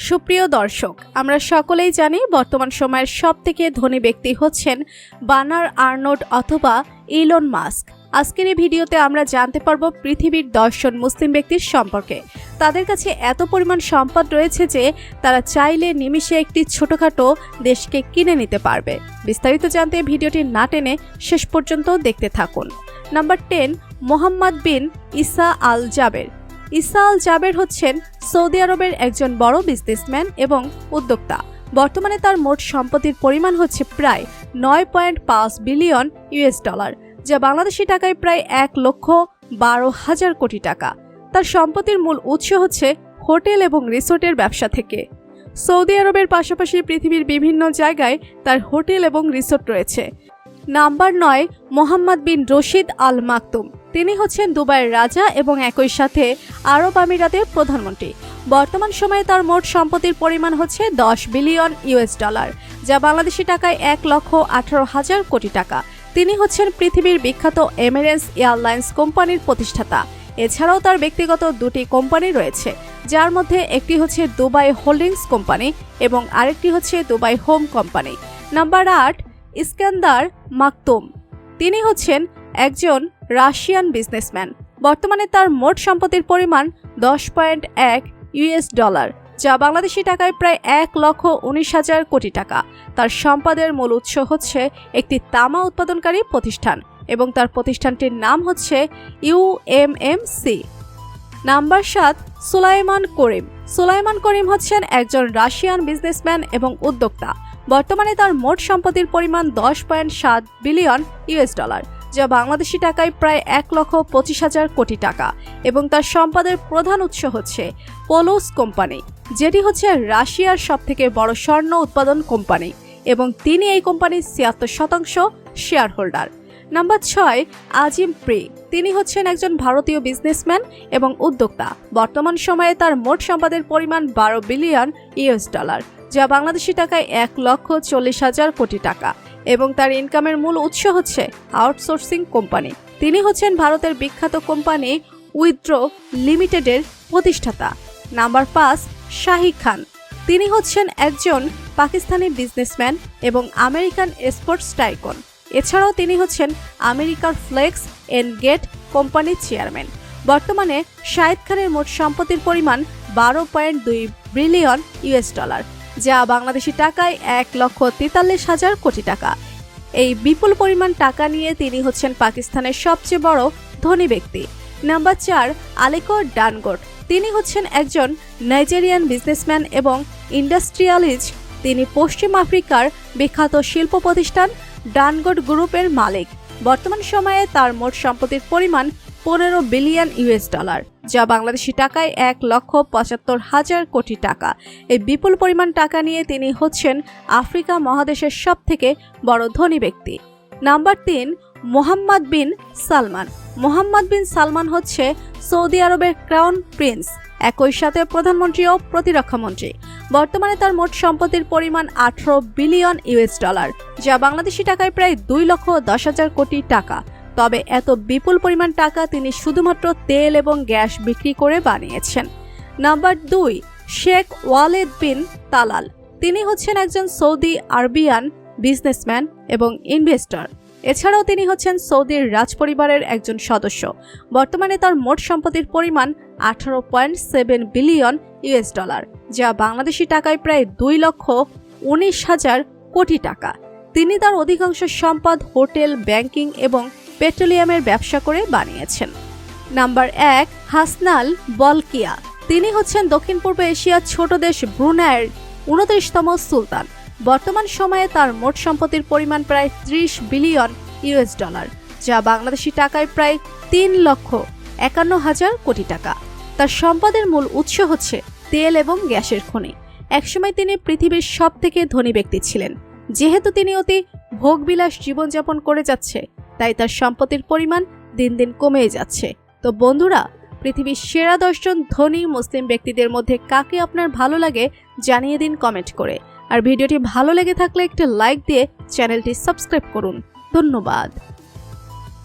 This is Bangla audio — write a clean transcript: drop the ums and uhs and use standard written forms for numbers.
সুপ্রিয় দর্শক, আমরা সকলেই জানি বর্তমান সময়ের সবথেকে ধনী ব্যক্তি হচ্ছেন বার্নার্ড আর্নল্ড অথবা ইলন মাস্ক। আজকের এই ভিডিওতে আমরা জানতে পারব পৃথিবীর 10 জন মুসলিম ব্যক্তির সম্পর্কে। তাদের কাছে এত পরিমাণ সম্পদ রয়েছে যে তারা চাইলে নিমিষে একটি ছোটখাটো দেশকে কিনে নিতে পারবে। বিস্তারিত জানতে ভিডিওটি না টেনে শেষ পর্যন্ত দেখতে থাকুন। নাম্বার 10, মোহাম্মদ বিন ইসা আল জাবের। ইসা আল জাবের হচ্ছেন সৌদি আরবের একজন বড় বিজনেসম্যান এবং উদ্যোক্তা। বর্তমানে তার মোট সম্পত্তির পরিমাণ হচ্ছে প্রায় 9.5 বিলিয়ন ইউএস ডলার, যা বাংলাদেশি টাকায় প্রায় 1,12,000 কোটি টাকা। তার সম্পত্তির মূল উৎস হচ্ছে হোটেল এবং রিসোর্টের ব্যবসা থেকে। সৌদি আরবের পাশাপাশি পৃথিবীর বিভিন্ন জায়গায় তার হোটেল এবং রিসোর্ট রয়েছে। নাম্বার 9, মোহাম্মদ বিন রশিদ আল মাকতুম। তিনি হচ্ছেন দুবাইয়ের রাজা এবং একই সাথে আরব আমিরাতের প্রধানমন্ত্রী। বর্তমান সময়ে তার মোট সম্পত্তির পরিমাণ হচ্ছে 10 বিলিয়ন ইউএস ডলার, যা বাংলাদেশি টাকায় 1,18,000 কোটি টাকা। তিনি হচ্ছেন পৃথিবীর বিখ্যাত এমিরেটস এয়ারলাইন্স কোম্পানির প্রতিষ্ঠাতা। এছাড়াও তার ব্যক্তিগত দুটি কোম্পানি রয়েছে, যার মধ্যে একটি হচ্ছে দুবাই হোল্ডিংস কোম্পানি এবং আরেকটি হচ্ছে Dubai home company. Number 8, Iskandar Maktoum. তিনি হচ্ছেন একজন রাশিয়ান বিজনেসম্যান। বর্তমানে তার মোট সম্পত্তির পরিমাণ 10.1 ইউএস ডলার, যা বাংলাদেশি টাকায় প্রায় 1,19,000 কোটি টাকা। তার সম্পদের মূল উৎস হচ্ছে একটি তামা উৎপাদনকারী প্রতিষ্ঠান এবং তার প্রতিষ্ঠানটির নাম হচ্ছে ইউএমএমসি। নাম্বার 7, সুলাইমান করিম। সুলাইমান করিম হচ্ছেন একজন রাশিয়ান বিজনেসম্যান এবং উদ্যোক্তা। বর্তমানে তার মোট সম্পত্তির পরিমাণ 10.7 বিলিয়ন ইউএস ডলার, যা বাংলাদেশি টাকায় প্রায় 1,25,000 কোটি টাকা এবং তার সম্পদের প্রধান উৎস হচ্ছে পোলোস কোম্পানি, যেটি হচ্ছে রাশিয়ার সবথেকে বড় স্বর্ণ উৎপাদন কোম্পানি এবং তিনি এই কোম্পানির 76% শেয়ার হোল্ডার। নাম্বার 6, আজিম প্রি। তিনি হচ্ছেন একজন ভারতীয় বিজনেসম্যান এবং উদ্যোক্তা। বর্তমান সময়ে তার মোট সম্পদের পরিমাণ 12 বিলিয়ন ইউএস ডলার, যা বাংলাদেশি টাকায় 1,40,000 কোটি টাকা এবং তার ইনকামের মূল উৎস হচ্ছে আউটসোর্সিং কোম্পানি। তিনি হচ্ছেন ভারতের বিখ্যাত কোম্পানি উইপ্রো লিমিটেডের প্রতিষ্ঠাতা। নাম্বার 5, শাহিদ খান। তিনি হচ্ছেন একজন পাকিস্তানি বিজনেসম্যান এবং আমেরিকান স্পোর্টস টাইকন। এছাড়াও তিনি হচ্ছেন আমেরিকার ফ্লেক্স এন্ড গেট কোম্পানির চেয়ারম্যান। বর্তমানে শাহিদ খানের মোট সম্পত্তির পরিমাণ 12.2 বিলিয়ন ইউএস ডলার, যা বাংলাদেশি টাকায় 1,43,000 কোটি টাকা। এই বিপুল পরিমাণ টাকা নিয়ে তিনি হচ্ছেন পাকিস্তানের সবচেয়ে বড় ধনী ব্যক্তি। নাম্বার 4, আলিকো ডানগোট। তিনি হচ্ছেন একজন নাইজেরিয়ান বিজনেসম্যান এবং ইন্ডাস্ট্রিয়ালিস্ট। তিনি পশ্চিম আফ্রিকার বিখ্যাত শিল্প প্রতিষ্ঠান ডানগোট গ্রুপের মালিক। বর্তমান সময়ে তার মোট সম্পত্তির পরিমাণ 15 বিলিয়ন ইউএস ডলার, যা বাংলাদেশি টাকায় 1,75,000 কোটি টাকা। এই বিপুল পরিমাণ টাকা নিয়ে তিনি হচ্ছেন আফ্রিকা মহাদেশের সবথেকে বড় ধনী ব্যক্তি। নাম্বার 3, মোহাম্মদ বিন সালমান। মোহাম্মদ বিন সালমান হচ্ছে সৌদি আরবের ক্রাউন প্রিন্স, একই সাথে প্রধানমন্ত্রী ও প্রতিরক্ষা মন্ত্রী। বর্তমানে তার মোট সম্পত্তির পরিমাণ 18 বিলিয়ন ইউএস ডলার, যা বাংলাদেশি টাকায় প্রায় 2,10,000 কোটি টাকা। তবে এত বিপুল পরিমাণ টাকা তিনি শুধুমাত্র তেল এবং গ্যাস বিক্রি করে বানিয়েছেন। Number 2, Sheikh Waleed bin Talal. তিনি হচ্ছেন একজন সৌদি আরবিয়ান বিজনেসম্যান এবং ইনভেস্টর। এছাড়াও তিনি হচ্ছেন সৌদির রাজপরিবারের একজন সদস্য। বর্তমানে তার মোট সম্পত্তির পরিমাণ 18.7 বিলিয়ন ইউএস ডলার, যা বাংলাদেশি টাকায় প্রায় 2,19,000 কোটি টাকা। তিনি তার অধিকাংশ সম্পদ হোটেল, ব্যাংকিং এবং পেট্রোলিয়ামের ব্যবসা করে বানিয়েছেন। Number 1, Hassanal Bolkiah. তিনি হচ্ছেন দক্ষিণ পূর্ব এশিয়ার ছোট দেশ ব্রুনাইয়ের 29তম সুলতান। বর্তমান সময়ে তার মোট সম্পত্তির পরিমাণ প্রায় 30 বিলিয়ন ইউএস ডলার, যা বাংলাদেশি টাকায় প্রায় 3,51,000 কোটি টাকা। তার সম্পদের মূল উৎস হচ্ছে তেল এবং গ্যাসের খনি। একসময় তিনি পৃথিবীর সবথেকে ধনী ব্যক্তি ছিলেন। যেহেতু তিনি অতি ভোগবিলাস জীবনযাপন করে যাচ্ছে, তাই তার সম্পত্তির পরিমাণ দিন দিন কমে যাচ্ছে। তো বন্ধুরা, পৃথিবীর সেরা 10 জন ধনী মুসলিম ব্যক্তিদের মধ্যে কাকে আপনার ভালো লাগে জানিয়ে দিন কমেন্ট করে। আর ভিডিওটি ভালো লেগে থাকলে একটি লাইক দিয়ে চ্যানেলটি সাবস্ক্রাইব করুন। ধন্যবাদ।